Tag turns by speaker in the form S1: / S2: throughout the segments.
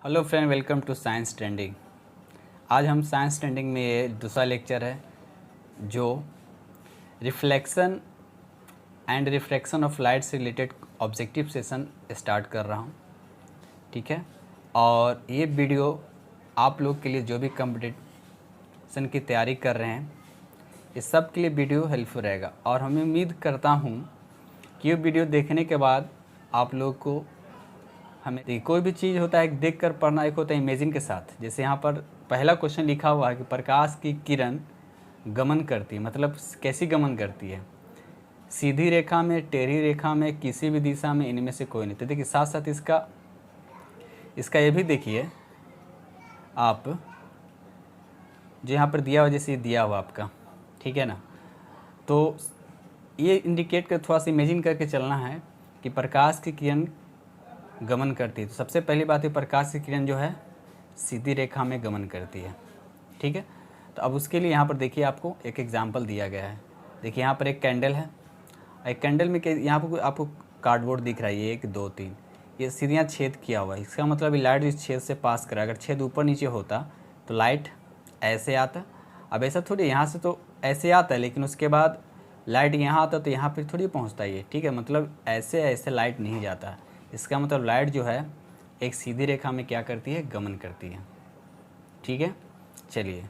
S1: Hello friend, welcome to science trending. आज हम science trending में ये दूसरा लेक्चर है जो reflection and refraction of light से रिलेटेड ऑब्जेक्टिव सेशन स्टार्ट कर रहा हूँ। ठीक है, और ये वीडियो आप लोग के लिए जो भी कंपटीशन की तैयारी कर रहे हैं इस सब के लिए वीडियो हेल्पफुल रहेगा। और हमें उम्मीद करता हूँ कि ये वीडियो देखने के बाद आप लोग को हमें कोई भी चीज़ होता है देख कर पढ़ना, एक होता है इमेजिन के साथ। जैसे यहाँ पर पहला क्वेश्चन लिखा हुआ है कि प्रकाश की किरण गमन करती है, मतलब कैसी गमन करती है? सीधी रेखा में, टेढ़ी रेखा में, किसी भी दिशा में, इनमें से कोई नहीं। तो देखिए साथ साथ इसका ये भी देखिए आप, जो यहाँ पर दिया हुआ, जैसे ये दिया हुआ आपका, ठीक है ना। तो ये इंडिकेट कर थोड़ा सा इमेजिन करके चलना है कि प्रकाश की किरण गमन करती है। तो सबसे पहली बात है, प्रकाश की किरण जो है सीधी रेखा में गमन करती है। ठीक है, तो अब उसके लिए यहाँ पर देखिए आपको एक एग्जांपल दिया गया है। देखिए यहाँ पर एक कैंडल है, एक कैंडल में यहाँ पर आपको कार्डबोर्ड दिख रहा है, ये 1 2 3, ये सीधियाँ छेद किया हुआ है। इसका मतलब लाइट इस छेद से पास करा। अगर छेद ऊपर नीचे होता तो लाइट ऐसे आता। अब ऐसा थोड़ी, यहाँ से तो ऐसे आता है, लेकिन उसके बाद लाइट यहाँ आता तो यहाँ पर थोड़ी पहुँचता है ये। ठीक है, मतलब ऐसे ऐसे लाइट नहीं जाता। इसका मतलब लाइट जो है एक सीधी रेखा में क्या करती है, गमन करती है। ठीक है, चलिए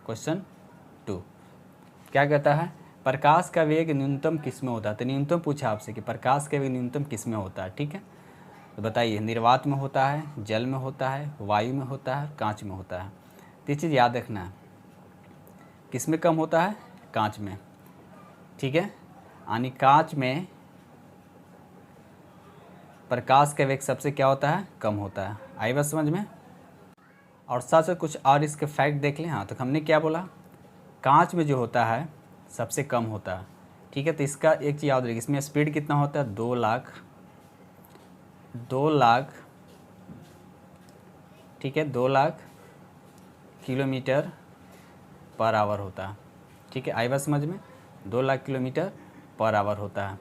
S1: क्वेश्चन 2 क्या कहता है, प्रकाश का वेग न्यूनतम किस में होता है? तो न्यूनतम पूछा आपसे कि प्रकाश का वेग न्यूनतम किस में होता है। ठीक है, तो बताइए, निर्वात में होता है, जल में होता है, वायु में होता है, कांच में होता है? तो ये चीज़ याद रखना है, किस में कम होता है? कांच में। ठीक है, यानी कांच में प्रकाश का वेग सबसे क्या होता है, कम होता है। आई बात समझ में? और साथ साथ कुछ और इसके फैक्ट देख लें। हाँ, तो हमने क्या बोला, कांच में जो होता है सबसे कम होता है। ठीक है, तो इसका एक चीज़ याद रखिए, इसमें स्पीड कितना होता है, 2 लाख, ठीक है, 2 लाख किलोमीटर पर आवर होता है। ठीक है, आई बात समझ में? 2 लाख किलोमीटर पर आवर होता है।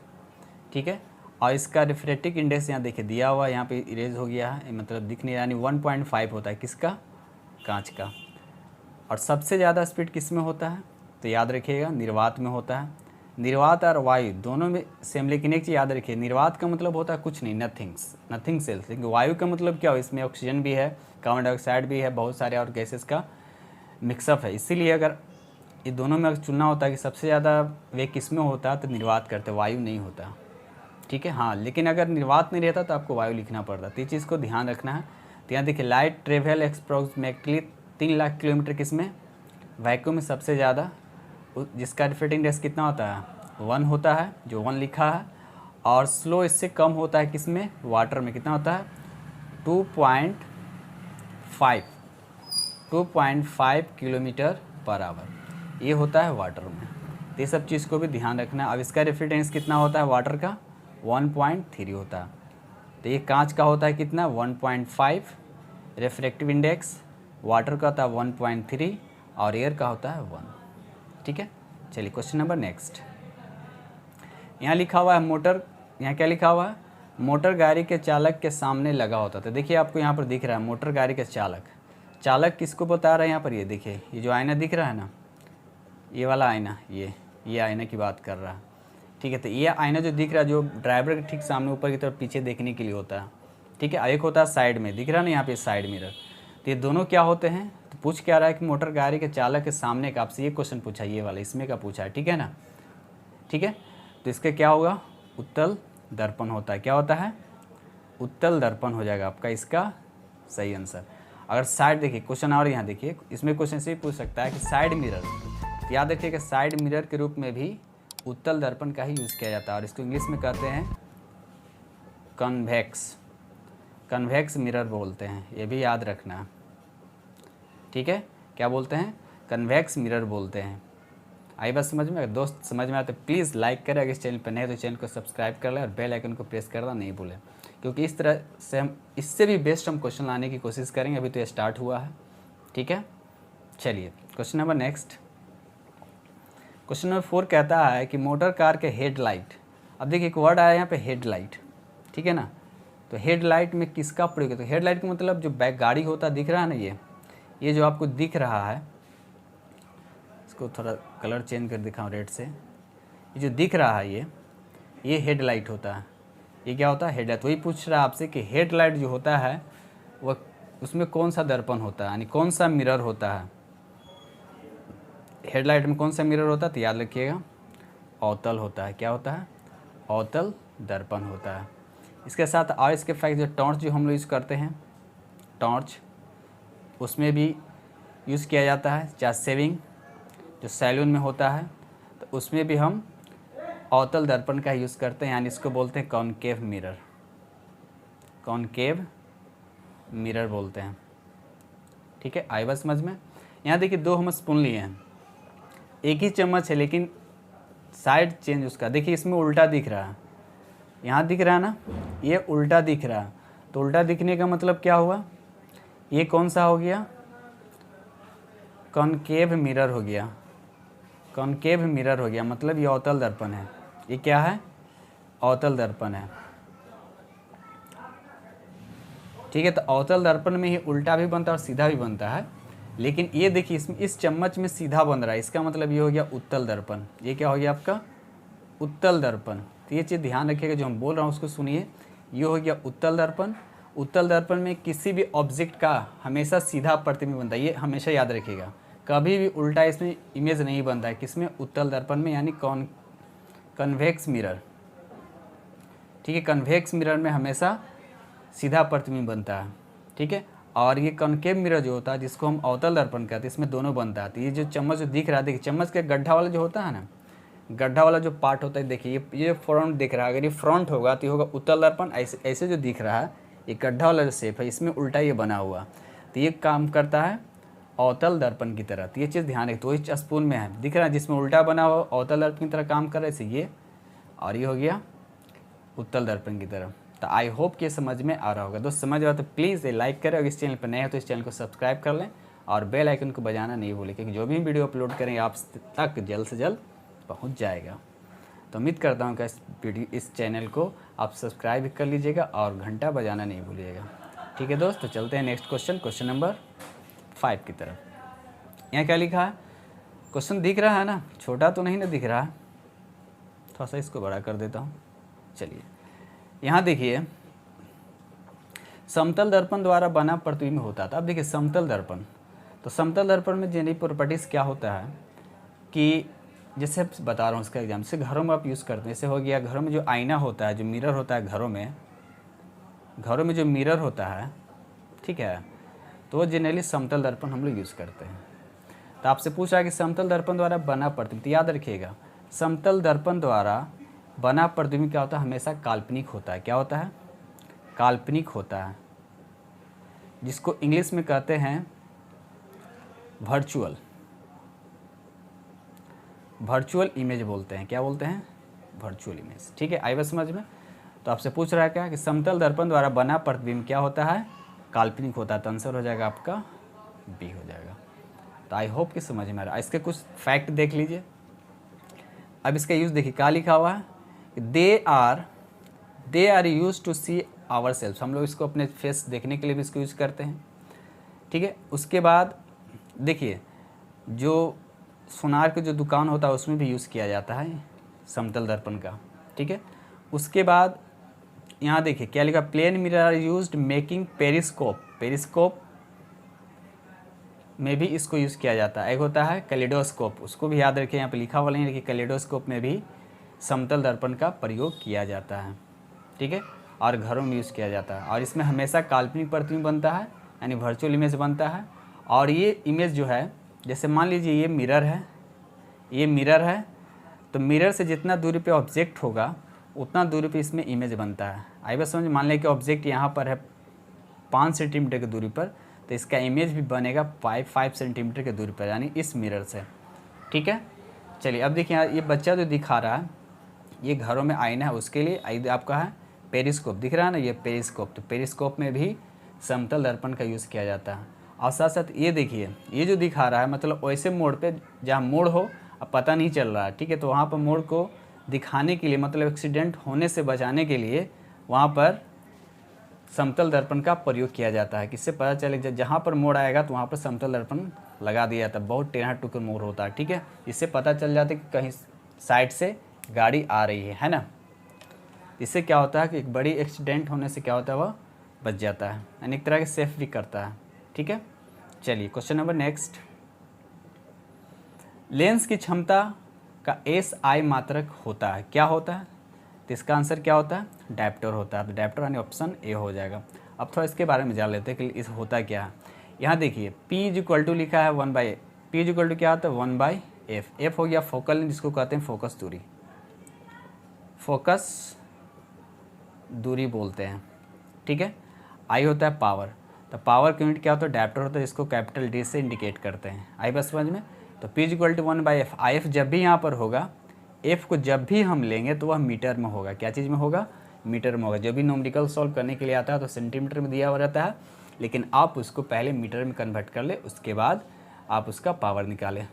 S1: ठीक है, और इसका रिफ्रैक्टिव इंडेक्स यहाँ देखिए दिया हुआ, यहाँ पे इरेज हो गया है, मतलब दिख नहीं, यानी 1.5 होता है। किसका? कांच का। और सबसे ज़्यादा स्पीड किस में होता है? तो याद रखिएगा, निर्वात में होता है। निर्वात और वायु दोनों में सेम, लेकिन एक चीज़ याद रखिए, निर्वात का मतलब होता है कुछ नहीं, नथिंग सेल्स। लेकिन वायु का मतलब क्या हो, इसमें ऑक्सीजन भी है, कार्बन डाइऑक्साइड भी है, बहुत सारे और गैसेस का मिक्सअप है। इसीलिए अगर ये दोनों में चुनना होता है कि सबसे ज़्यादा वेग किस में होता है, तो निर्वात करते, वायु नहीं होता। ठीक है, हाँ, लेकिन अगर निर्वात नहीं रहता तो आपको वायु लिखना पड़ता। तो ये चीज़ को ध्यान रखना है। तो यहाँ देखिए, light travel approximately 3 lakh kilometre किस में, वैक्यूम में सबसे ज़्यादा, जिसका रिफ्रैक्टिव इंडेक्स कितना होता है, 1 होता है, जो 1 लिखा है। और स्लो इससे कम होता है किस में, वाटर में। कितना होता है, 2.5 किलोमीटर पर आवर, ये होता है वाटर में। तो ये सब चीज़ को भी ध्यान रखना है। अब इसका रिफ्रैक्टिव इंडेक्स कितना होता है, वाटर का 1.3 होता है। तो ये कांच का होता है कितना, 1.5 रिफ्रैक्टिव इंडेक्स, वाटर का होता है 1.3 और एयर का होता है 1। ठीक है, चलिए क्वेश्चन नंबर नेक्स्ट। यहाँ लिखा हुआ है मोटर, यहाँ क्या लिखा हुआ है, मोटर गाड़ी के चालक के सामने लगा होता था। देखिए आपको यहाँ पर दिख रहा है मोटर गाड़ी के चालक किसको बता रहा है यहाँ पर, ये देखिए, ये जो आईना दिख रहा है ना, ये वाला आईना, ये आईना की बात कर रहा है। ठीक है, तो ये आईना जो दिख रहा है, जो ड्राइवर के ठीक सामने ऊपर की तरफ पीछे देखने के लिए होता है। ठीक है, एक होता है साइड में, दिख रहा है ना यहाँ पे साइड मिरर। तो ये दोनों क्या होते हैं, तो पूछ क्या रहा है कि मोटर गाड़ी के चालक के सामने का, आपसे ये क्वेश्चन पूछा, ये वाला इसमें का पूछा है। ठीक है ना, ठीक है, तो इसका क्या होगा, उत्तल दर्पण होता है। क्या होता है, उत्तल दर्पण हो जाएगा आपका इसका सही आंसर। अगर साइड देखिए क्वेश्चन, और यहाँ देखिए, इसमें क्वेश्चन से भी पूछ सकता है कि साइड मिरर, याद रखिएगा साइड मिरर के रूप में भी उत्तल दर्पण का ही यूज़ किया जाता है, और इसको इंग्लिश में कहते हैं कन्वेक्स मिरर बोलते हैं, ये भी याद रखना। ठीक है, क्या बोलते हैं, कन्वेक्स मिरर बोलते हैं। आई बात समझ में? अगर दोस्त समझ में आए तो प्लीज़ लाइक करें, अगर इस चैनल पर नए तो चैनल को सब्सक्राइब कर लें और बेल आइकन को प्रेस करना नहीं भूलें, क्योंकि इस तरह से हम इससे भी बेस्ट हम क्वेश्चन लाने की कोशिश करेंगे। अभी तो ये स्टार्ट हुआ है। ठीक है, चलिए question number next. Question number 4 कहता है कि मोटर कार के हेडलाइट, अब देखिए एक वर्ड आया यहाँ पे हेडलाइट, ठीक है ना, तो हेडलाइट में किसका प्रयोग है? तो हेडलाइट का मतलब जो बैक गाड़ी होता दिख रहा है ना, ये जो आपको दिख रहा है, इसको थोड़ा कलर चेंज कर दिखाऊँ रेड से, ये जो दिख रहा है ये हेडलाइट होता है। ये क्या होता है? हेडलाइट। वही पूछ रहा है आपसे कि हेडलाइट जो होता है वह उसमें कौन सा दर्पण होता है, यानी कौन सा मिरर होता है। हेडलाइट में कौन सा मिरर होता है? तो याद रखिएगा अवतल होता है। क्या होता है? अवतल दर्पण होता है। इसके साथ और इसके फैक्ट, जो टॉर्च जो हम लोग यूज़ करते हैं, टॉर्च उसमें भी यूज़ किया जाता है। चाहे सेविंग जो सैलून में होता है तो उसमें भी हम अवतल दर्पण का यूज़ करते हैं, यानी इसको बोलते हैं कॉनकेव मिरर। कॉनकेव मिरर बोलते हैं। ठीक है, आई बात समझ में? यहाँ देखिए 2 हम स्पून लिए हैं, एक ही चम्मच है लेकिन साइड चेंज उसका। देखिए इसमें उल्टा दिख रहा है, यहाँ दिख रहा है ना, ये उल्टा दिख रहा है। तो उल्टा दिखने का मतलब क्या हुआ? ये कौन सा हो गया? कॉनकेव मिरर हो गया। कॉनकेव मिरर हो गया, मतलब ये अवतल दर्पण है। ये क्या है? अवतल दर्पण है। ठीक है, तो अवतल दर्पण में ही उल्टा भी बनता है और सीधा भी बनता है, लेकिन ये देखिए इसमें इस चम्मच में सीधा बन रहा है, इसका मतलब ये हो गया उत्तल दर्पण। ये क्या हो गया आपका? उत्तल दर्पण। तो ये चीज़ ध्यान रखिएगा, जो हम बोल रहा हूँ उसको सुनिए। ये हो गया उत्तल दर्पण। उत्तल दर्पण में किसी भी ऑब्जेक्ट का हमेशा सीधा प्रतिबिंब बनता है, ये हमेशा याद रखिएगा। कभी भी उल्टा इसमें इमेज नहीं बनता है। किसमें? उत्तल दर्पण में, यानी कन्वेक्स मिरर। ठीक है, कन्वेक्स मिरर में हमेशा सीधा प्रतिबिंब बनता है। ठीक है, और ये कॉनकेव मिरर जो होता है, जिसको हम अवतल दर्पण कहते हैं, इसमें दोनों बनता है। तो ये जो चम्मच जो दिख रहा है, देखिए चम्मच के गड्ढा वाला जो होता है ना, गड्ढा वाला जो पार्ट होता है, देखिए ये फ्रंट दिख रहा है। अगर ये फ्रंट होगा तो ये होगा उत्तल दर्पण। ऐसे जो दिख रहा है, ये गड्ढा वाला जो शेप है, इसमें उल्टा ये बना हुआ, तो ये काम करता है अवतल दर्पण की तरह। तो ये चीज़ ध्यान रखिए। तो इस स्पून में है, दिख रहा है, जिसमें उल्टा बना हुआ अवतल दर्पण की तरह काम कर रहा है, इसे ये, और ये हो गया उत्तल दर्पण की तरह। तो आई होप कि समझ में आ रहा होगा। दोस्त समझ रहा हो तो प्लीज़ लाइक करें, और इस चैनल पर नए हो तो इस चैनल को सब्सक्राइब कर लें और बेल आइकन को बजाना नहीं भूलें, क्योंकि जो भी वीडियो अपलोड करें आप तक जल्द से जल्द पहुंच जाएगा। तो उम्मीद करता हूं कि इस चैनल को आप सब्सक्राइब कर लीजिएगा और घंटा बजाना नहीं भूलिएगा। ठीक है दोस्त, तो चलते हैं नेक्स्ट क्वेश्चन नंबर 5 की तरफ। यहाँ क्या लिखा है? क्वेश्चन दिख रहा है ना, छोटा तो नहीं ना दिख रहा है, थोड़ा सा इसको बड़ा कर देता हूँ। चलिए यहाँ देखिए, समतल दर्पण द्वारा बना प्रतिबिंब होता था। अब देखिए समतल दर्पण, तो समतल दर्पण में जनरली प्रॉपर्टीज़ क्या होता है कि जैसे बता रहा हूँ इसका एग्जाम, जैसे घरों में आप यूज़ करते हैं, जैसे हो गया घरों में जो आईना होता है, जो मिरर होता है घरों में जो मिरर होता है, ठीक है, तो वो जनरली समतल दर्पण हम लोग यूज़ करते हैं। तो आपसे पूछा है कि समतल दर्पण द्वारा बना प्रतिबिंब, तो याद रखिएगा समतल दर्पण द्वारा बना प्रतिबिंब क्या होता है? हमेशा काल्पनिक होता है। क्या होता है? काल्पनिक होता है, जिसको इंग्लिश में कहते हैं वर्चुअल इमेज बोलते हैं। क्या बोलते हैं? Virtual image. ठीक है, आई बात समझ में? तो आपसे पूछ रहा है क्या कि समतल दर्पण द्वारा बना प्रतिबिंब क्या होता है? काल्पनिक होता है। तो आंसर हो जाएगा आपका बी हो जाएगा। तो आई होप कि समझ में आ रहा है। इसके कुछ फैक्ट देख लीजिए। अब इसका यूज़ देखिए, क्या लिखा हुआ है? They are use to see our self. हम लोग इसको अपने फेस देखने के लिए भी इसको यूज़ करते हैं। ठीक है, उसके बाद देखिए जो सोनार की जो दुकान होता है उसमें भी यूज़ किया जाता है समतल दर्पण का। ठीक है, उसके बाद यहाँ देखिए क्या लिखा? Plane mirror are used making periscope में भी इसको यूज़ किया जाता है। एक होता है कैलिडोस्कोप, उसको भी याद रखिए, यहाँ पे लिखा हुआ नहीं है कि कैलिडोस्कोप में भी समतल दर्पण का प्रयोग किया जाता है। ठीक है, और घरों में यूज़ किया जाता है, और इसमें हमेशा काल्पनिक प्रतिबिंब बनता है, यानी वर्चुअल इमेज बनता है। और ये इमेज जो है, जैसे मान लीजिए ये मिरर है, तो मिरर से जितना दूरी पे ऑब्जेक्ट होगा उतना दूरी पे इसमें इमेज बनता है। आई बात समझ? मान लें कि ऑब्जेक्ट यहाँ पर है 5 सेंटीमीटर की दूरी पर, तो इसका इमेज भी बनेगा 5 सेंटीमीटर की दूरी पर, यानी इस मिरर से। ठीक है, चलिए अब देखिए ये बच्चा जो दिखा रहा है, ये घरों में आईना है, उसके लिए आपका है पेरिस्कोप। दिख रहा है ना, ये पेरिस्कोप। तो पेरिस्कोप में भी समतल दर्पण का यूज़ किया जाता है। और साथ साथ ये देखिए, ये जो दिखा रहा है, मतलब वैसे मोड़ पे जहाँ मोड़ हो अब पता नहीं चल रहा है। ठीक है, तो वहाँ पर मोड़ को दिखाने के लिए, मतलब एक्सीडेंट होने से बचाने के लिए वहाँ पर समतल दर्पण का प्रयोग किया जाता है। किससे पता चले जहाँ पर मोड़ आएगा तो वहाँ पर समतल दर्पण लगा दिया जाता है। बहुत टेढ़ा टुकड़ मोड़ होता है, ठीक है। इससे पता चल जाता है कि कहीं साइड से गाड़ी आ रही है ना। इससे क्या होता है कि एक बड़ी एक्सीडेंट होने से क्या होता है, वह बच जाता है, यानी एक तरह के सेफ भी करता है, ठीक है। चलिए क्वेश्चन नंबर नेक्स्ट। लेंस की क्षमता का SI मात्रक होता है, क्या होता है? तो इसका आंसर क्या होता है? डायप्टर होता है। तो डायप्टर यानी ऑप्शन ए हो जाएगा। अब थोड़ा इसके बारे में जान लेते हैं कि इस होता क्या है। यहाँ देखिए P लिखा है 1/, P क्या होता है 1/f। f हो गया फोकल लेंथ, जिसको कहते हैं फोकस दूरी, फोकस दूरी बोलते हैं, ठीक है। I होता है पावर, तो पावर की यूनिट क्या होता है? डायप्टर होता है, जिसको कैपिटल D से इंडिकेट करते हैं। आई बस समझ में। तो P 1/f। IF जब भी यहाँ पर होगा, F को जब भी हम लेंगे तो वह मीटर में होगा। क्या चीज़ में होगा? मीटर में होगा। जब भी न्यूमेरिकल सॉल्व करने के लिए आता है तो सेंटीमीटर में दिया हुआ रहता है, लेकिन आप उसको पहले मीटर में कन्वर्ट कर ले, उसके बाद आप उसका पावर निकालें,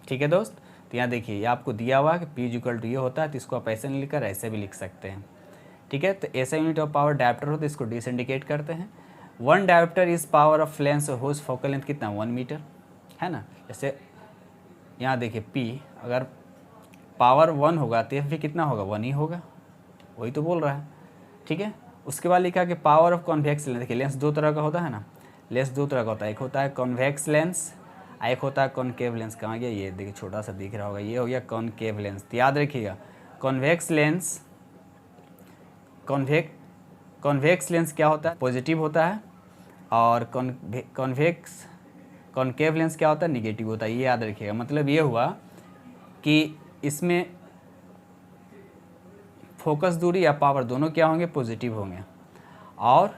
S1: ठीक है दोस्त। तो यहाँ देखिए ये आपको दिया हुआ है कि P ये होता है, तो इसको आप ऐसे नहीं लिखकर ऐसे भी लिख सकते हैं, ठीक है। तो ऐसा यूनिट ऑफ पावर डायप्टर होता है, इसको D से इंडिकेट करते हैं। 1 diopter is power of lens whose focal length कितना? 1 मीटर, है ना। जैसे यहाँ देखिए P अगर पावर 1 होगा तो F भी कितना होगा? 1 ही होगा, वही तो बोल रहा है, ठीक है। उसके बाद लिखा कि पावर ऑफ कॉन्वेक्स लेंस। देखिए लेंस दो तरह का होता है ना, लेंस दो तरह का होता है, एक होता है कॉन्वेक्स लेंस, एक होता है कॉनकेव लेंस। कहाँ गया? ये देखिए छोटा सा दिख रहा होगा, ये हो गया कॉनकेव लेंस। तो याद रखिएगा कॉन्वेक्स लेंस, कॉन्वेक्स लेंस क्या होता है? पॉजिटिव होता है, और कॉनकेव लेंस क्या होता है? निगेटिव होता है। ये याद रखिएगा। मतलब ये हुआ कि इसमें फोकस दूरी या पावर दोनों क्या होंगे? पॉजिटिव होंगे, और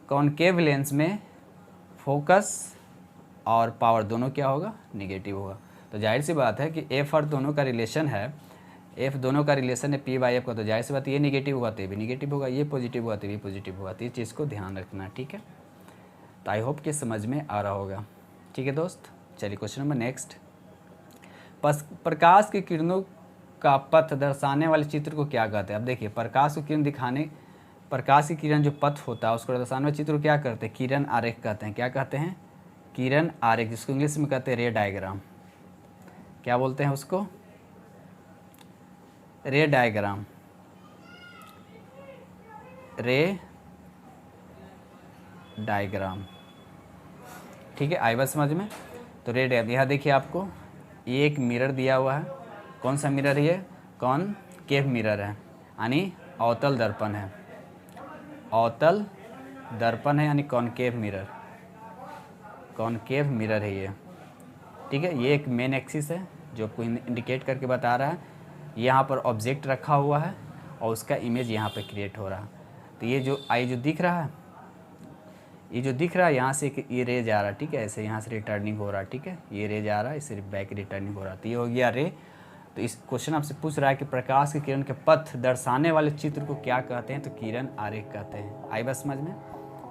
S1: कॉनकेव लेंस में फोकस और पावर दोनों क्या होगा? निगेटिव होगा। तो जाहिर सी बात है कि F और दोनों का रिलेशन है, F दोनों का रिलेशन है P/F का, तो जाहिर सी बात ये निगेटिव होगा तो ये भी निगेटिव होगा, ये पॉजिटिव होगा तो ये पॉजिटिव होगा। तो ये चीज़ को ध्यान रखना, ठीक है। तो आई होप कि समझ में आ रहा होगा, ठीक है दोस्त। चलिए क्वेश्चन नंबर नेक्स्ट। प्रकाश की किरणों का पथ दर्शाने वाले चित्र को क्या कहते हैं? अब देखिए प्रकाश की किरण जो पथ होता है उसको दर्शाने वाले चित्र को क्या करते हैं? किरण आरेख कहते हैं। क्या कहते हैं? किरण आरेख, जिसको इंग्लिश में कहते हैं रे डायग्राम। क्या बोलते हैं उसको? रे डायग्राम, रे डायग्राम, ठीक है। आई बात समझ में। तो रे डायग्राम, यहाँ देखिए आपको ये एक मिरर दिया हुआ है। कौन सा मिरर है ये? कॉनकेव मिरर है, यानी अवतल दर्पण है। अवतल दर्पण है यानी कॉनकेव मिरर, कॉनकेव मिरर है ये, ठीक है। ये एक मेन एक्सिस है जो आपको इंडिकेट करके बता रहा है। यहाँ पर ऑब्जेक्ट रखा हुआ है और उसका इमेज यहाँ पे क्रिएट हो रहा है। तो ये जो आई जो दिख रहा है, ये जो दिख रहा है यहाँ से ये रे जा रहा है, ठीक है। ऐसे यहाँ से रिटर्निंग हो रहा है, ठीक है। ये रे जा रहा है, इससे बैक रिटर्निंग हो रहा है, तो ये हो गया रे। तो इस क्वेश्चन आपसे पूछ रहा है कि प्रकाश की किरण के पथ दर्शाने वाले चित्र को क्या कहते हैं? तो किरण आरेख कहते हैं। आई बात समझ में।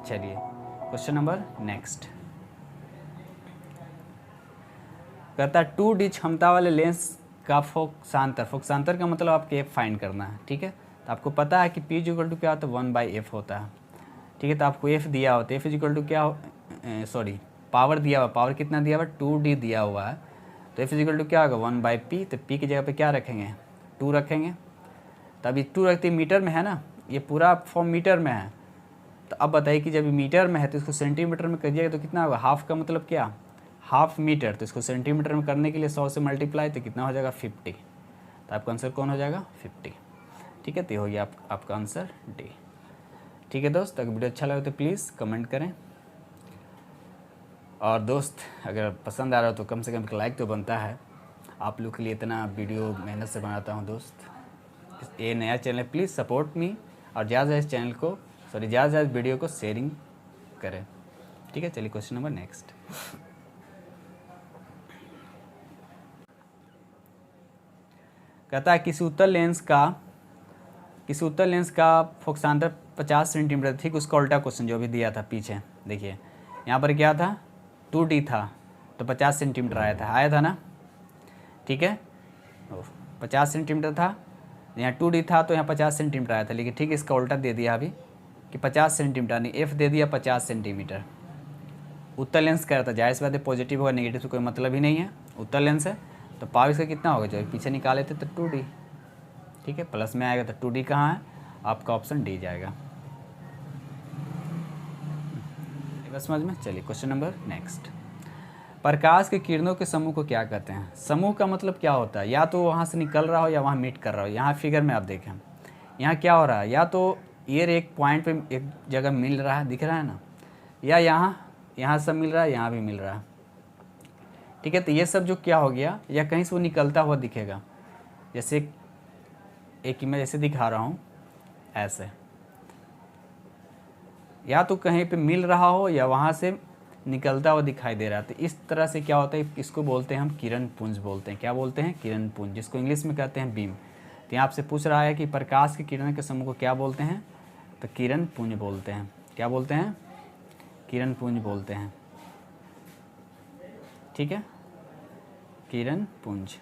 S1: चलिए क्वेश्चन नंबर नेक्स्ट। कहता है 2D क्षमता वाले लेंस का फोकसांतर का मतलब आपको F फाइंड करना है, ठीक है। तो आपको पता है कि P = क्या होता है? 1/f होता है, ठीक है। तो आपको F दिया होता है, F = क्या पावर दिया हुआ, पावर कितना दिया हुआ? 2D दिया हुआ है। तो F = क्या होगा? 1/p। तो P की जगह पे क्या रखेंगे? 2 रखेंगे। तो अभी 2 रखते मीटर में है ना, ये पूरा फॉर्म मीटर में है। तो अब बताइए कि जब मीटर में है तो इसको सेंटीमीटर में करिएगा तो कितना होगा? हाफ का मतलब क्या? Half metre. तो इसको सेंटीमीटर में करने के लिए 100 से मल्टीप्लाई, तो कितना हो जाएगा? 50। तो आपका आंसर कौन हो जाएगा? 50, ठीक है। तो हो गया आपका आंसर डी, ठीक है दोस्त। अगर वीडियो अच्छा लगे तो प्लीज़ कमेंट करें, और दोस्त अगर पसंद आ रहा हो तो कम से कम एक लाइक तो बनता है। आप लोग के लिए इतना वीडियो मेहनत से बनाता हूँ दोस्त। ये नया चैनल है, प्लीज़ सपोर्ट मी, और ज़्यादा इस चैनल को ज़्यादा वीडियो को शेयरिंग करें, ठीक है। चलिए क्वेश्चन नंबर नेक्स्ट। कहता है किसी उत्तल लेंस का फोकसांतर 50 सेंटीमीटर, ठीक। उसका उल्टा क्वेश्चन जो भी दिया था पीछे, देखिए यहाँ पर क्या था? 2D था तो 50 सेंटीमीटर आया था ना, ठीक है। 50 सेंटीमीटर था, यहाँ 2D था तो यहाँ 50 सेंटीमीटर आया था, लेकिन ठीक इसका उल्टा दे दिया अभी कि 50 सेंटीमीटर, नहीं एफ दे दिया 50 सेंटीमीटर। उत्तर लेंस कह रहा था, जाहिर सी बात है पॉजिटिव होगा, नेगेटिव से कोई मतलब ही नहीं है, उत्तर लेंस है तो पावर इसका कितना होगा, जो पीछे निकाले थे तो 2D, ठीक है, प्लस में आएगा तो 2D कहाँ है, आपका ऑप्शन डी जाएगा। बस समझ में। चलिए क्वेश्चन नंबर नेक्स्ट। प्रकाश की किरणों के समूह को क्या कहते हैं? समूह का मतलब क्या होता है, या तो वहाँ से निकल रहा हो या वहाँ मीट कर रहा हो। यहाँ फिगर में आप देखें, यहाँ क्या हो रहा है, या तो ये एक पॉइंट पे एक जगह मिल रहा है, दिख रहा है ना, या यहाँ सब मिल रहा है, यहाँ भी मिल रहा है, ठीक है। तो ये सब जो क्या हो गया, या कहीं से वो निकलता हुआ दिखेगा, जैसे एक इमेज ऐसे दिखा रहा हूँ, ऐसे, या तो कहीं पे मिल रहा हो या वहाँ से निकलता हुआ दिखाई दे रहा है। तो इस तरह से क्या होता है, इसको बोलते हैं हम किरण पुंज बोलते हैं। क्या बोलते हैं? किरण पुंज, जिसको इंग्लिश में कहते हैं बीम। तो यहाँ आपसे पूछ रहा है कि प्रकाश की किरण के समूह को क्या बोलते हैं, तो किरण पुंज बोलते हैं। क्या बोलते हैं? किरण पुंज बोलते हैं, ठीक है, किरण पुंज।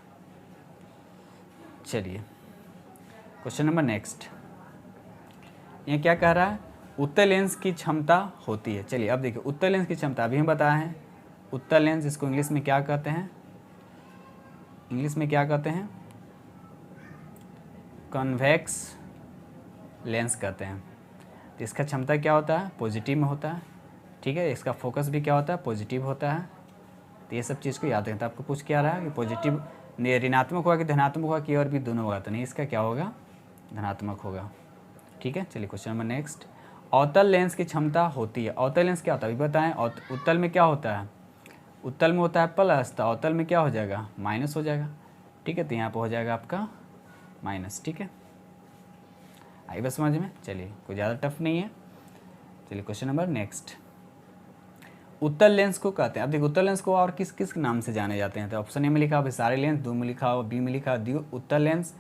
S1: चलिए क्वेश्चन नंबर नेक्स्ट। ये क्या कह रहा है, उत्तल लेंस की क्षमता होती है। चलिए अब देखिए, उत्तल लेंस की क्षमता अभी हम बताए हैं, उत्तल लेंस जिसको इंग्लिश में क्या कहते हैं, इंग्लिश में क्या कहते हैं, कन्वेक्स लेंस कहते हैं। तो इसका क्षमता क्या होता है, पॉजिटिव में होता है, ठीक है। इसका फोकस भी क्या होता है, पॉजिटिव होता है। तो ये सब चीज़ को याद रखें। तो आपको पूछ क्या रहा है कि पॉजिटिव ऋणात्मक होगा कि धनात्मक होगा कि और भी दोनों होगा, तो नहीं, इसका क्या होगा, धनात्मक होगा, ठीक है। चलिए क्वेश्चन नंबर नेक्स्ट। अवतल लेंस की क्षमता होती है। अवतल लेंस क्या होता है अभी बताएं। उत्तल में क्या होता है, उत्तल में होता है प्लस, तो अवतल में क्या हो जाएगा, माइनस हो जाएगा, ठीक है। तो यहाँ पर हो जाएगा आपका माइनस, ठीक है। आई बस समझ में। चलिए कोई ज़्यादा टफ नहीं है। चलिए क्वेश्चन नंबर नेक्स्ट। उत्तल लेंस को कहते हैं, अब देखिए उत्तल लेंस को और किस किस नाम से जाने जाते हैं। तो ऑप्शन ए में लिखा अभिसारी लेंस, दो में लिखा हो, बी में लिखा उत्तल लेंस,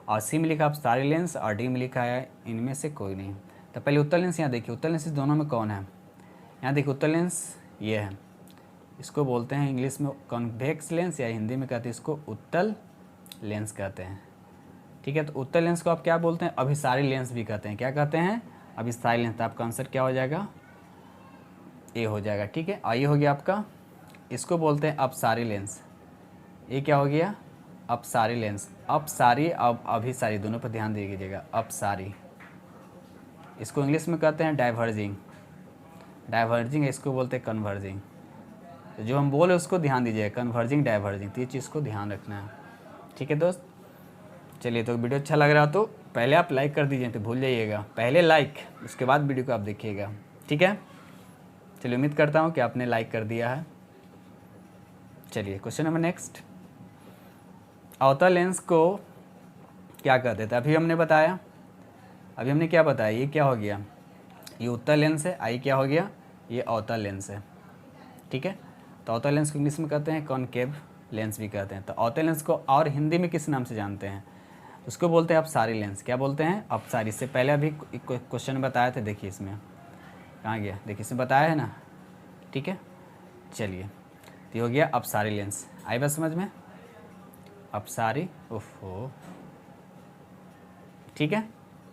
S1: और सी में लिखा अभिसारी लेंस, और डी में लिखा है इनमें से कोई नहीं। तो पहले उत्तल लेंस यहाँ देखिए, उत्तल लेंस दोनों में कौन है, यहाँ देखिए उत्तल लेंस ये है, इसको बोलते हैं इंग्लिश में कॉन्वेक्स लेंस, या हिंदी में कहते हैं इसको उत्तल लेंस कहते हैं, ठीक है। तो उत्तल लेंस को आप क्या बोलते हैं, अभिसारी लेंस भी कहते हैं। क्या कहते हैं, अभिसारी लेंस। तो आपका आंसर क्या हो जाएगा, ए हो जाएगा, ठीक है। और ये हो गया आपका, इसको बोलते हैं अपसारी लेंस। ये क्या हो गया, अपसारी लेंस। अपसारी अब अभिसारी दोनों पर ध्यान दीजिएगा, अपसारी। इसको इंग्लिश में कहते हैं डाइवर्जिंग, डाइवर्जिंग इसको बोलते हैं कन्वर्जिंग। तो जो हम बोले उसको ध्यान दीजिएगा, कन्वर्जिंग डाइवर्जिंग, तो ये चीज़ को ध्यान रखना है, ठीक है दोस्त। चलिए तो वीडियो अच्छा लग रहा तो पहले आप लाइक कर दीजिए, तो भूल जाइएगा, पहले लाइक, उसके बाद वीडियो को आप देखिएगा, ठीक है। चलिए उम्मीद करता हूँ कि आपने लाइक कर दिया है। चलिए क्वेश्चन नंबर नेक्स्ट। अवतल लेंस को क्या कहते थे, अभी हमने बताया, अभी हमने क्या बताया, ये क्या हो गया, ये उत्तल लेंस है, आई क्या हो गया, ये अवतल लेंस है, ठीक है। तो अवतल लेंस को इंग्लिश में कहते हैं कॉनकेव लेंस भी कहते हैं। तो अवतल लेंस को और हिंदी में किस नाम से जानते हैं, उसको बोलते हैं अपसारी लेंस। क्या बोलते हैं, अपसारी। इससे पहले अभी क्वेश्चन बताए थे, देखिए इसमें कहाँ गया, देखिए इसमें बताया है ना, ठीक है। चलिए तो हो गया अपसारी लेंस। आई बात समझ में, अपसारी, ओहो, ठीक है।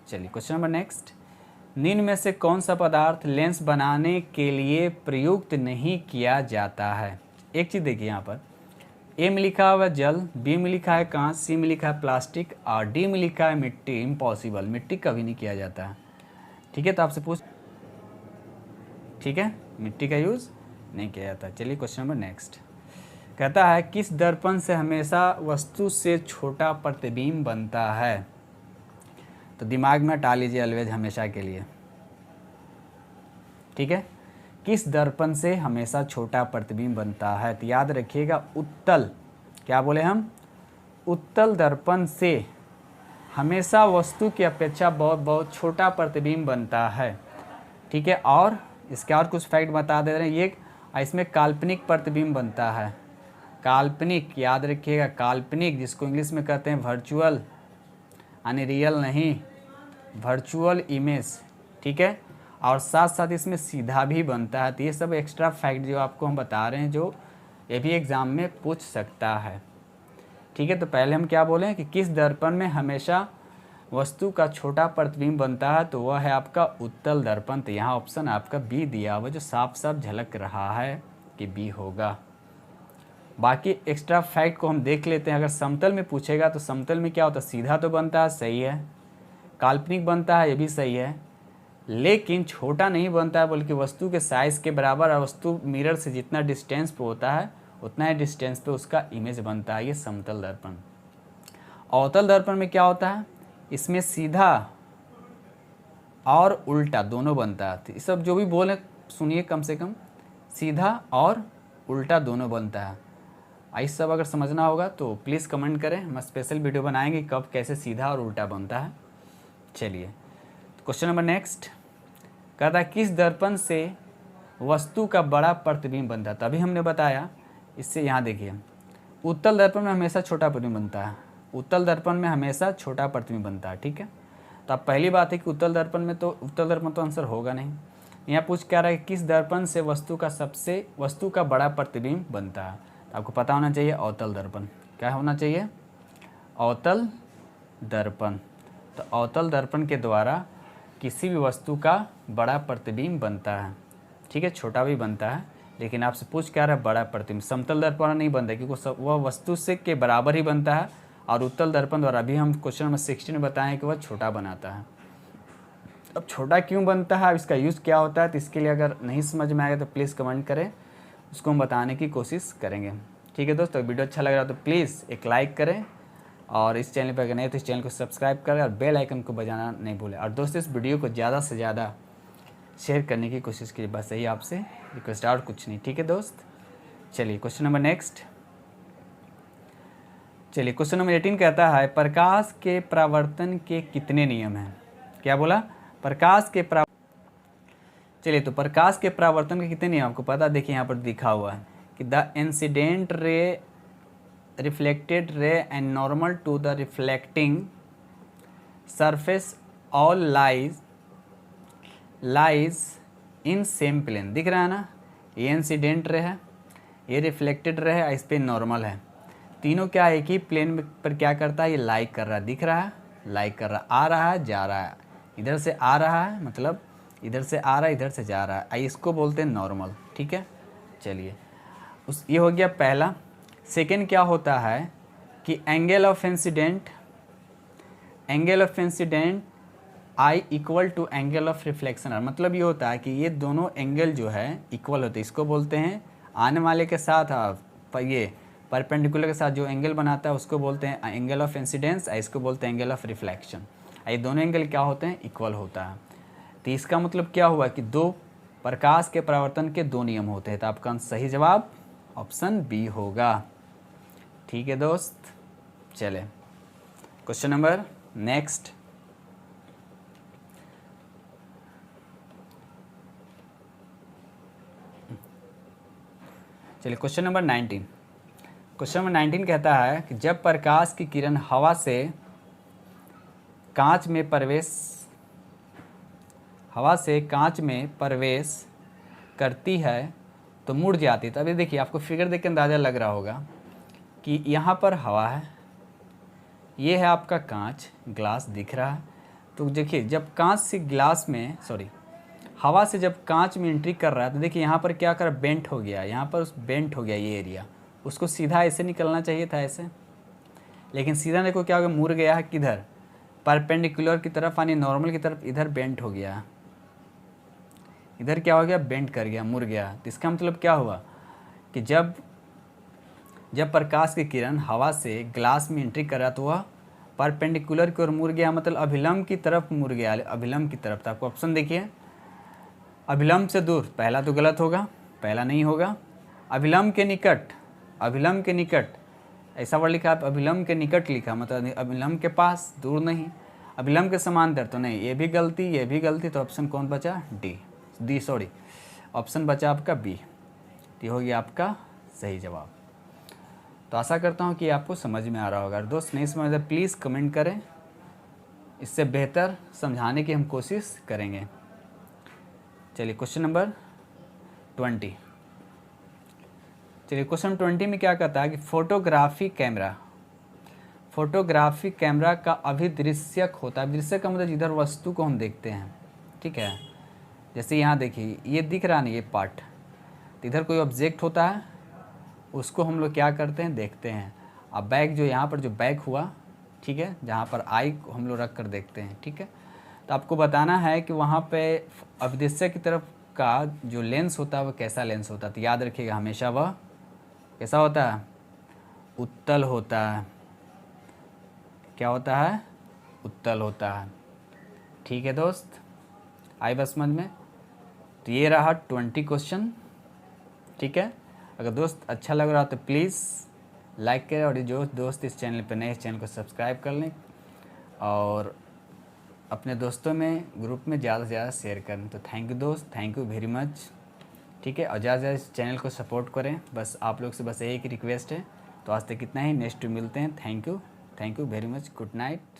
S1: चलिए क्वेश्चन नंबर नेक्स्ट। निम्न में से कौन सा पदार्थ लेंस बनाने के लिए प्रयुक्त नहीं किया जाता है। एक चीज़ देखिए यहाँ पर, ए में लिखा हुआ है जल, बी में लिखा है कांच, सी में लिखा है प्लास्टिक, और डी में लिखा है मिट्टी। इम्पॉसिबल, मिट्टी कभी नहीं किया जाता है, ठीक है। तो आपसे पूछ, ठीक है, मिट्टी का यूज़ नहीं किया जाता। चलिए क्वेश्चन नंबर नेक्स्ट। कहता है किस दर्पण से हमेशा वस्तु से छोटा प्रतिबिंब बनता है। तो दिमाग में हटा लीजिए ऑलवेज, हमेशा के लिए, ठीक है। किस दर्पण से हमेशा छोटा प्रतिबिंब बनता है, तो याद रखिएगा उत्तल, क्या बोले हम, उत्तल दर्पण से हमेशा वस्तु की अपेक्षा बहुत बहुत छोटा प्रतिबिंब बनता है, ठीक है। और इसके और कुछ फैक्ट बता दे रहे हैं, ये इसमें काल्पनिक प्रतिबिंब बनता है, काल्पनिक, याद रखिएगा काल्पनिक, जिसको इंग्लिश में कहते हैं वर्चुअल, यानी रियल नहीं, वर्चुअल इमेज, ठीक है। और साथ साथ इसमें सीधा भी बनता है। तो ये सब एक्स्ट्रा फैक्ट जो आपको हम बता रहे हैं, जो ये भी एग्ज़ाम में पूछ सकता है, ठीक है। तो पहले हम क्या बोलें कि किस दर्पण में हमेशा वस्तु का छोटा प्रतिबिंब बनता है तो वह है आपका उत्तल दर्पण। तो यहाँ ऑप्शन आपका बी दिया हुआ जो साफ साफ झलक रहा है कि बी होगा। बाकी एक्स्ट्रा फैक्ट को हम देख लेते हैं। अगर समतल में पूछेगा तो समतल में क्या होता है, सीधा तो बनता है, सही है, काल्पनिक बनता है, ये भी सही है, लेकिन छोटा नहीं बनता है बल्कि वस्तु के साइज़ के बराबर, और वस्तु मिरर से जितना डिस्टेंस पे होता है उतना ही डिस्टेंस पे उसका इमेज बनता है, ये समतल दर्पण। अवतल दर्पण में क्या होता है, इसमें सीधा और उल्टा दोनों बनता है। तो ये सब जो भी बोले सुनिए, कम से कम सीधा और उल्टा दोनों बनता है। आई सब अगर समझना होगा तो प्लीज़ कमेंट करें, हम स्पेशल वीडियो बनाएंगे कब कैसे सीधा और उल्टा बनता है। चलिए क्वेश्चन नंबर नेक्स्ट कहता है किस दर्पण से वस्तु का बड़ा प्रतिबिंब बनता है। तभी हमने बताया, इससे यहाँ देखिए उत्तल दर्पण में हमेशा छोटा प्रतिबिंब बनता है, उत्तल दर्पण में हमेशा छोटा प्रतिबिंब बनता है, ठीक है। तो अब पहली बात है कि उत्तल दर्पण तो आंसर होगा नहीं। यहाँ पूछ क्या रहा है किस दर्पण से वस्तु का बड़ा प्रतिबिंब बनता है। तो आपको पता होना चाहिए अवतल दर्पण। क्या होना चाहिए, अवतल दर्पण। तो अवतल दर्पण के द्वारा किसी भी वस्तु का बड़ा प्रतिबिंब बनता है, ठीक है, छोटा भी बनता है, लेकिन आपसे पूछ क्या रहा है बड़ा प्रतिबिंब। समतल दर्पण नहीं बनता क्योंकि वह वस्तु से के बराबर ही बनता है, और उत्तल दर्पण द्वारा अभी हम क्वेश्चन नंबर 16 में बताएं कि वह छोटा बनाता है। अब छोटा क्यों बनता है, इसका यूज़ क्या होता है, तो इसके लिए अगर नहीं समझ में आएगा तो प्लीज़ कमेंट करें, उसको हम बताने की कोशिश करेंगे। ठीक है दोस्तों, वीडियो अच्छा लग रहा तो प्लीज़ एक लाइक करें, और इस चैनल पर अगर नहीं तो इस चैनल को सब्सक्राइब करें और बेल आइकन को बजाना नहीं भूलें। और दोस्तों इस वीडियो को ज़्यादा से ज़्यादा शेयर करने की कोशिश कीजिए, बस यही आपसे रिक्वेस्ट, और कुछ नहीं। ठीक है दोस्त, चलिए क्वेश्चन नंबर नेक्स्ट। चलिए क्वेश्चन नंबर 18 कहता है प्रकाश के परावर्तन के कितने नियम हैं। क्या बोला, प्रकाश के चलिए तो प्रकाश के परावर्तन के कितने नियम आपको पता, देखिए यहाँ पर लिखा हुआ है कि the incident ray, reflected ray and normal to the reflecting surface all lies in same plane. दिख रहा है ना, ये इंसिडेंट रे है, ये रिफ्लेक्टेड रे है, इस पर नॉर्मल है, तीनों क्या एक ही प्लेन पर क्या करता है, ये लाइक कर रहा है, दिख रहा है, लाइक कर रहा है, आ रहा है, जा रहा है, इधर से आ रहा है मतलब इधर से आ रहा है, इधर से जा रहा है, इसको बोलते हैं नॉर्मल। ठीक है, चलिए ये हो गया पहला। सेकेंड क्या होता है कि angle of incident I equal to angle of reflection. मतलब ये होता है कि ये दोनों एंगल जो है इक्वल होते हैं, इसको बोलते हैं आने वाले के साथ ये परपेंडिकुलर के साथ जो एंगल बनाता है उसको बोलते हैं एंगल ऑफ इंसिडेंस, इसको बोलते हैं एंगल ऑफ रिफ्लेक्शन। ये दोनों एंगल क्या होते हैं, इक्वल होता है। तो इसका मतलब क्या हुआ कि दो प्रकाश के परावर्तन के दो नियम होते हैं। तो आपका सही जवाब ऑप्शन बी होगा। ठीक है दोस्त, चले क्वेश्चन नंबर नेक्स्ट। चलिए क्वेश्चन नंबर 19। क्वेश्चन नंबर 19 कहता है कि जब प्रकाश की किरण हवा से कांच में प्रवेश करती है तो मुड़ जाती है। तो अभी देखिए आपको फिगर देख के अंदाज़ा लग रहा होगा कि यहाँ पर हवा है, ये है आपका कांच, ग्लास दिख रहा है। तो देखिए जब कांच से ग्लास में हवा से जब कांच में एंट्री कर रहा है तो देखिए यहाँ पर क्या कर बेंट हो गया, यहाँ पर बेंट हो गया ये एरिया, उसको सीधा ऐसे निकलना चाहिए था ऐसे, लेकिन सीधा देखो क्या हो गया, मुड़ गया है किधर, परपेंडिकुलर की तरफ, यानी नॉर्मल की तरफ, इधर बेंट हो गया, इधर क्या हो गया, बेंट कर गया, मुड़ गया। तो इसका मतलब क्या हुआ कि जब प्रकाश की किरण हवा से ग्लास में एंट्री कर रहा तो वह परपेंडिकुलर की ओर मुड़ गया, मतलब अभिलंब की तरफ मुड़ गया, अभिलंब की तरफ। तो आपको ऑप्शन देखिए, अभिलंब से दूर, पहला तो गलत होगा, पहला नहीं होगा। अभिलंब के निकट ऐसा वर्ड लिखा, आप अभिलंब के निकट लिखा, मतलब अभिलंब के पास, दूर नहीं। अभिलंब के समांतर तो नहीं, ये भी गलती। तो ऑप्शन कौन बचा, डी सॉरी, ऑप्शन बचा आपका बी। ये हो गया आपका सही जवाब। तो आशा करता हूँ कि आपको समझ में आ रहा होगा। दोस्त नहीं समझ आए प्लीज़ कमेंट करें, इससे बेहतर समझाने की हम कोशिश करेंगे। चलिए क्वेश्चन नंबर 20। चलिए क्वेश्चन 20 में क्या कहता है कि फोटोग्राफी कैमरा का अभिदृश्यक होता है। अभिदृश्यक का मतलब जिधर वस्तु को हम देखते हैं, ठीक है। जैसे यहाँ देखिए, ये दिख रहा नहीं, ये पार्ट, तो इधर कोई ऑब्जेक्ट होता है, उसको हम लोग क्या करते हैं, देखते हैं। अब बैक जो यहाँ पर जो बैक हुआ, ठीक है, जहाँ पर आई को हम लोग रख कर देखते हैं, ठीक है। तो आपको बताना है कि वहाँ पे अभिदृश्यक की तरफ का जो लेंस होता है वो कैसा लेंस होता है। तो याद रखिएगा हमेशा वह कैसा होता है, उत्तल होता है। क्या होता है, उत्तल होता है। ठीक है दोस्त, आई बस समझ में। तो ये रहा 20 क्वेश्चन, ठीक है। अगर दोस्त अच्छा लग रहा तो प्लीज़ लाइक करें, और जो दोस्त इस चैनल पर नए, इस चैनल को सब्सक्राइब कर लें, और अपने दोस्तों में ग्रुप में ज़्यादा से ज़्यादा शेयर करें। तो थैंक यू दोस्त, थैंक यू वेरी मच, ठीक है। और ज़्यादा से ज़्यादा इस चैनल को सपोर्ट करें, बस आप लोग से बस एक रिक्वेस्ट है। तो आज तक इतना ही, नेक्स्ट मिलते हैं। Thank you very much, good night.